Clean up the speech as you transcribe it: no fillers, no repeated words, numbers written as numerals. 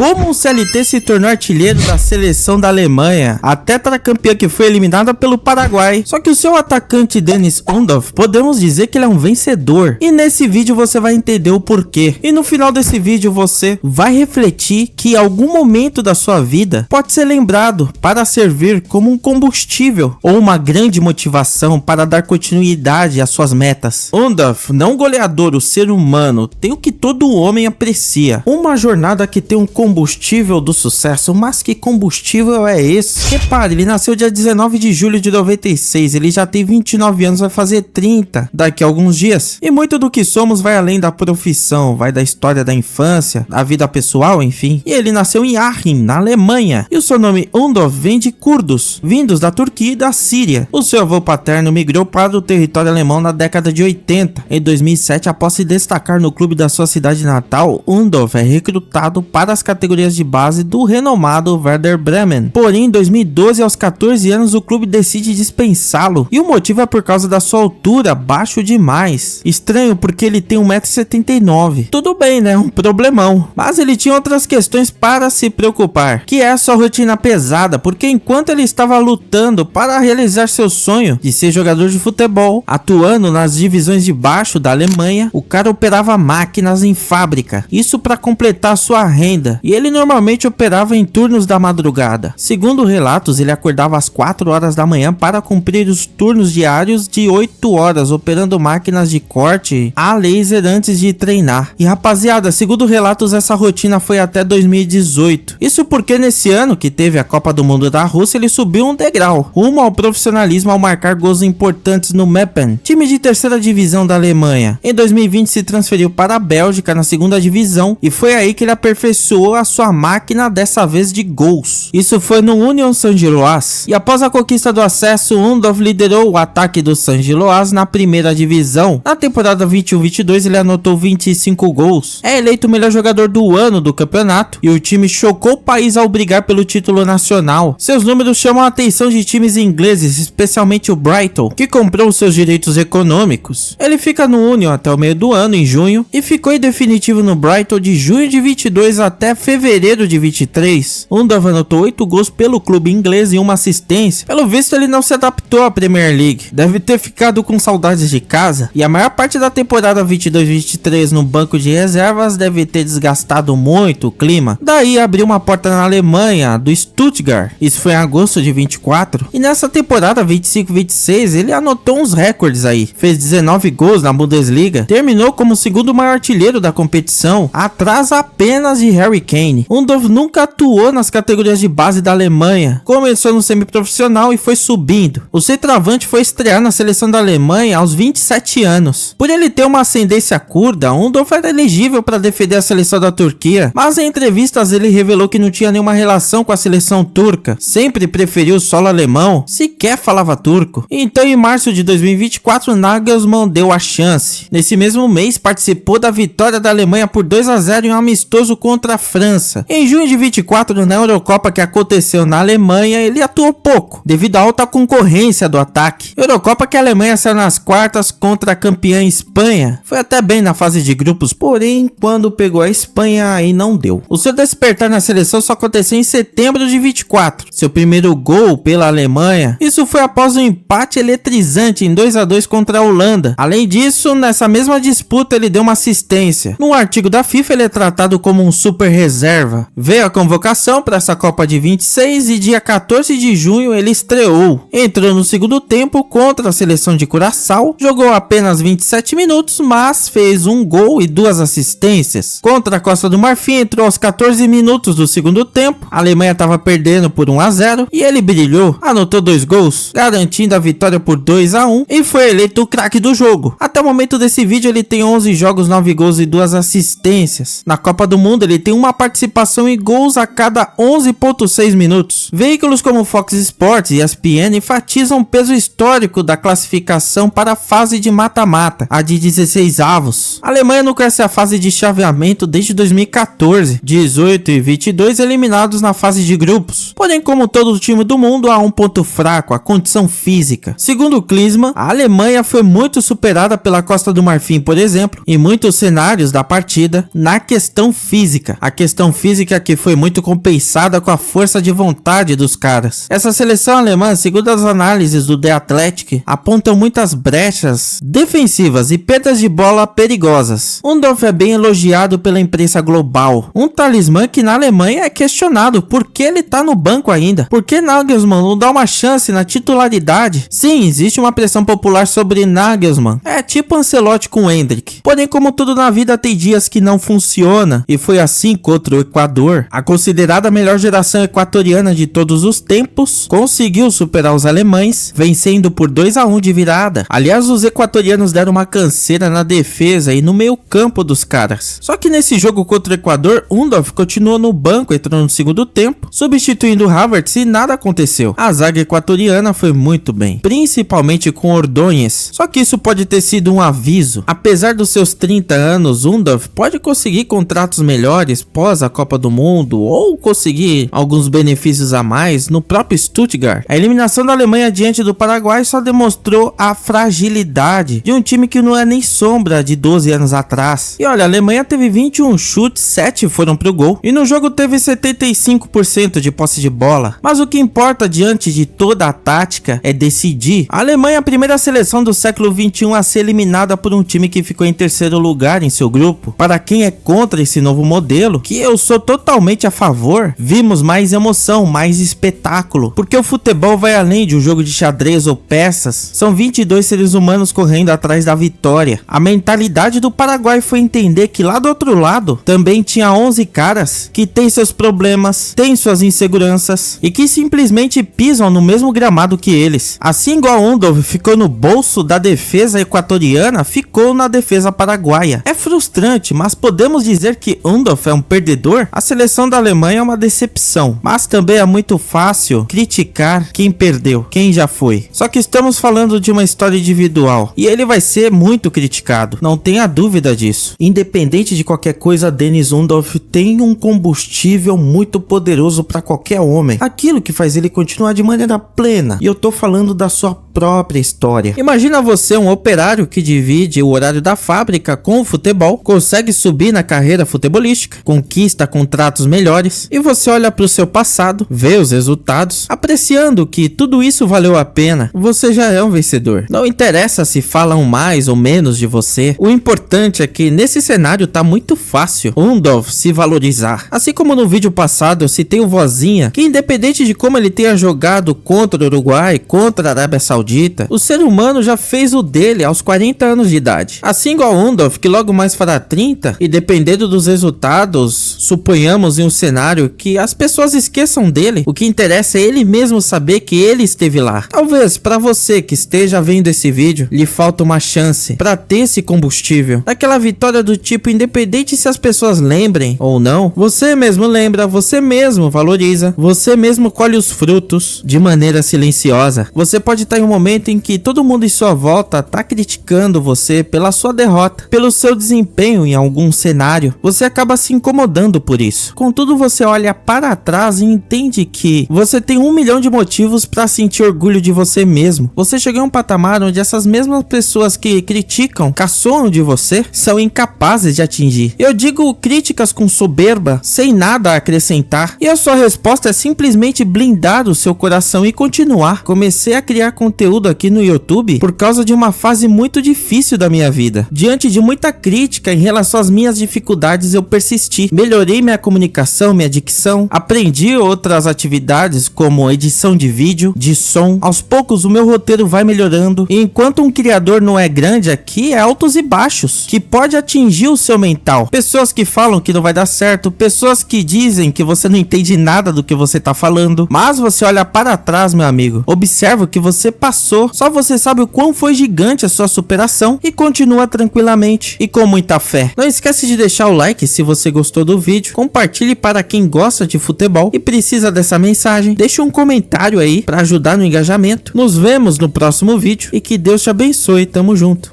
Como um CLT se tornou artilheiro da seleção da Alemanha, a tetracampeã que foi eliminada pelo Paraguai. Só que o seu atacante Dennis Undav, podemos dizer que ele é um vencedor. E nesse vídeo você vai entender o porquê. E no final desse vídeo você vai refletir que algum momento da sua vida pode ser lembrado para servir como um combustível ou uma grande motivação para dar continuidade às suas metas. Undav, não goleador, o ser humano, tem o que todo homem aprecia. Uma jornada que tem um combustível do sucesso, mas que combustível é esse? Repare, ele nasceu dia 19 de julho de 96, ele já tem 29 anos, vai fazer 30 daqui a alguns dias. E muito do que somos vai além da profissão, vai da história da infância, da vida pessoal, enfim. E ele nasceu em Aachen, na Alemanha, e o seu nome Undav vem de curdos, vindos da Turquia e da Síria. O seu avô paterno migrou para o território alemão na década de 80. Em 2007, após se destacar no clube da sua cidade natal, Undav é recrutado para as categorias de base do renomado Werder Bremen. Porém, em 2012, aos 14 anos, o clube decide dispensá-lo. E o motivo é por causa da sua altura, baixo demais. Estranho porque ele tem 1,79 m. Tudo bem, né? Um problemão. Mas ele tinha outras questões para se preocupar, que é a sua rotina pesada, porque enquanto ele estava lutando para realizar seu sonho de ser jogador de futebol, atuando nas divisões de baixo da Alemanha, o cara operava máquinas em fábrica. Isso para completar sua renda. E ele normalmente operava em turnos da madrugada. Segundo relatos, ele acordava às 4 horas da manhã para cumprir os turnos diários de 8 horas, operando máquinas de corte a laser antes de treinar. E rapaziada, segundo relatos, essa rotina foi até 2018. Isso porque nesse ano que teve a Copa do Mundo da Rússia, ele subiu um degrau rumo ao profissionalismo ao marcar gols importantes no Meppen, time de terceira divisão da Alemanha. Em 2020 se transferiu para a Bélgica na segunda divisão e foi aí que ele aperfeiçoou a sua máquina, dessa vez de gols. Isso foi no Union Saint-Gilloise. E após a conquista do acesso, Undav liderou o ataque do Saint-Gilloise na primeira divisão. Na temporada 21-22 ele anotou 25 gols. É eleito o melhor jogador do ano do campeonato e o time chocou o país ao brigar pelo título nacional. Seus números chamam a atenção de times ingleses, especialmente o Brighton, que comprou seus direitos econômicos. Ele fica no Union até o meio do ano, em junho, e ficou em definitivo no Brighton de junho de 22 até fevereiro de 23. Undav anotou 8 gols pelo clube inglês e uma assistência. Pelo visto, ele não se adaptou à Premier League. Deve ter ficado com saudades de casa, e a maior parte da temporada 22-23 no banco de reservas deve ter desgastado muito o clima. Daí abriu uma porta na Alemanha, do Stuttgart. Isso foi em agosto de 24. E nessa temporada 25-26 ele anotou uns recordes aí. Fez 19 gols na Bundesliga. Terminou como o segundo maior artilheiro da competição, atrás apenas de Harry Kane. Undav nunca atuou nas categorias de base da Alemanha. Começou no semiprofissional e foi subindo. O centroavante foi estrear na seleção da Alemanha aos 27 anos. Por ele ter uma ascendência curda, Undav era elegível para defender a seleção da Turquia, mas em entrevistas ele revelou que não tinha nenhuma relação com a seleção turca. Sempre preferiu o solo alemão, sequer falava turco. Então em março de 2024 Nagelsmann deu a chance. Nesse mesmo mês participou da vitória da Alemanha por 2-0 em um amistoso contra a França. Em junho de 24, na Eurocopa que aconteceu na Alemanha, ele atuou pouco, devido à alta concorrência do ataque. Eurocopa que a Alemanha saiu nas quartas contra a campeã Espanha. Foi até bem na fase de grupos, porém quando pegou a Espanha aí não deu. O seu despertar na seleção só aconteceu em setembro de 24. Seu primeiro gol pela Alemanha, isso foi após um empate eletrizante em 2-2 contra a Holanda. Além disso, nessa mesma disputa ele deu uma assistência. No artigo da FIFA ele é tratado como um super reserva. Veio a convocação para essa Copa de 26 e dia 14 de junho ele estreou. Entrou no segundo tempo contra a seleção de Curaçao, jogou apenas 27 minutos, mas fez um gol e 2 assistências. Contra a Costa do Marfim entrou aos 14 minutos do segundo tempo. A Alemanha estava perdendo por 1-0 e ele brilhou, anotou 2 gols, garantindo a vitória por 2-1 e foi eleito o craque do jogo. Até o momento desse vídeo ele tem 11 jogos, 9 gols e 2 assistências. Na Copa do Mundo ele tem uma participação em gols a cada 11,6 minutos. Veículos como Fox Sports e ESPN enfatizam o peso histórico da classificação para a fase de mata-mata, a de 16 avos. A Alemanha não conhece a fase de chaveamento desde 2014, 18 e 22 eliminados na fase de grupos. Porém, como todo time do mundo, há um ponto fraco, a condição física. Segundo o Klinsmann, a Alemanha foi muito superada pela Costa do Marfim, por exemplo, em muitos cenários da partida, na questão física. A questão questão física que foi muito compensada com a força de vontade dos caras. Essa seleção alemã, segundo as análises do The Athletic, apontam muitas brechas defensivas e perdas de bola perigosas. Undorf é bem elogiado pela imprensa global, um talismã que na Alemanha é questionado por que ele tá no banco ainda. Por que Nagelsmann não dá uma chance na titularidade? Sim, existe uma pressão popular sobre Nagelsmann, é tipo Ancelotti com Hendrick. Porém, como tudo na vida, tem dias que não funciona, e foi assim contra o Equador. A considerada melhor geração equatoriana de todos os tempos conseguiu superar os alemães, vencendo por 2-1 de virada. Aliás, os equatorianos deram uma canseira na defesa e no meio campo dos caras. Só que nesse jogo contra o Equador, Undorf continuou no banco, entrou no segundo tempo, substituindo Havertz, e nada aconteceu. A zaga equatoriana foi muito bem, principalmente com Ordóñez. Só que isso pode ter sido um aviso. Apesar dos seus 30 anos, Undorf pode conseguir contratos melhores pós a Copa do Mundo ou conseguir alguns benefícios a mais no próprio Stuttgart. A eliminação da Alemanha diante do Paraguai só demonstrou a fragilidade de um time que não é nem sombra de 12 anos atrás. E olha, a Alemanha teve 21 chutes, 7 foram pro gol, e no jogo teve 75% de posse de bola. Mas o que importa diante de toda a tática é decidir. A Alemanha é a primeira seleção do século XXI a ser eliminada por um time que ficou em terceiro lugar em seu grupo. Para quem é contra esse novo modelo, que eu sou totalmente a favor, vimos mais emoção, mais espetáculo, porque o futebol vai além de um jogo de xadrez ou peças. São 22 seres humanos correndo atrás da vitória. A mentalidade do Paraguai foi entender que lá do outro lado também tinha 11 caras que têm seus problemas, têm suas inseguranças e que simplesmente pisam no mesmo gramado que eles. Assim igual Undorf ficou no bolso da defesa equatoriana, ficou na defesa paraguaia. É frustrante, mas podemos dizer que Undorf é um perdedor? A seleção da Alemanha é uma decepção, mas também é muito fácil criticar quem perdeu, quem já foi. Só que estamos falando de uma história individual e ele vai ser muito criticado, não tenha dúvida disso. Independente de qualquer coisa, Deniz Undorf tem um combustível muito poderoso para qualquer homem, aquilo que faz ele continuar de maneira plena, e eu tô falando da sua própria história. Imagina você, um operário que divide o horário da fábrica com o futebol, consegue subir na carreira futebolística, conquista contratos melhores, e você olha para o seu passado, vê os resultados, apreciando que tudo isso valeu a pena. Você já é um vencedor. Não interessa se falam mais ou menos de você, o importante é que nesse cenário tá muito fácil Undorf se valorizar. Assim como no vídeo passado eu citei o Vozinha, que independente de como ele tenha jogado contra o Uruguai, contra a Arábia Saudita, o ser humano já fez o dele aos 40 anos de idade. Assim igual Undorf, que logo mais fará 30, e dependendo dos resultados, suponhamos em um cenário que as pessoas esqueçam dele, o que interessa é ele mesmo saber que ele esteve lá. Talvez para você que esteja vendo esse vídeo, lhe falta uma chance para ter esse combustível, daquela vitória do tipo, independente se as pessoas lembrem ou não, você mesmo lembra, você mesmo valoriza, você mesmo colhe os frutos de maneira silenciosa. Você pode estar em um momento em que todo mundo em sua volta tá criticando você pela sua derrota, pelo seu desempenho em algum cenário. Você acaba se incomodando por isso. Contudo, você olha para trás e entende que você tem 1 milhão de motivos para sentir orgulho de você mesmo. Você chegou a um patamar onde essas mesmas pessoas que criticam, caçoam de você, são incapazes de atingir. Eu digo críticas com soberba, sem nada a acrescentar, e a sua resposta é simplesmente blindar o seu coração e continuar. Comecei a criar conteúdo aqui no YouTube por causa de uma fase muito difícil da minha vida. Diante de muita crítica em relação às minhas dificuldades, eu persisti. Melhorei minha comunicação, minha dicção, aprendi outras atividades como edição de vídeo, de som. Aos poucos o meu roteiro vai melhorando, e enquanto um criador não é grande aqui, é altos e baixos, que pode atingir o seu mental. Pessoas que falam que não vai dar certo, pessoas que dizem que você não entende nada do que você tá falando, mas você olha para trás, meu amigo, observa o que você passou, só você sabe o quão foi gigante a sua superação, e continua tranquilamente e com muita fé. Não esquece de deixar o like se você gostou do vídeo, compartilhe para quem gosta de futebol e precisa dessa mensagem, deixe um comentário aí para ajudar no engajamento. Nos vemos no próximo vídeo e que Deus te abençoe, tamo junto.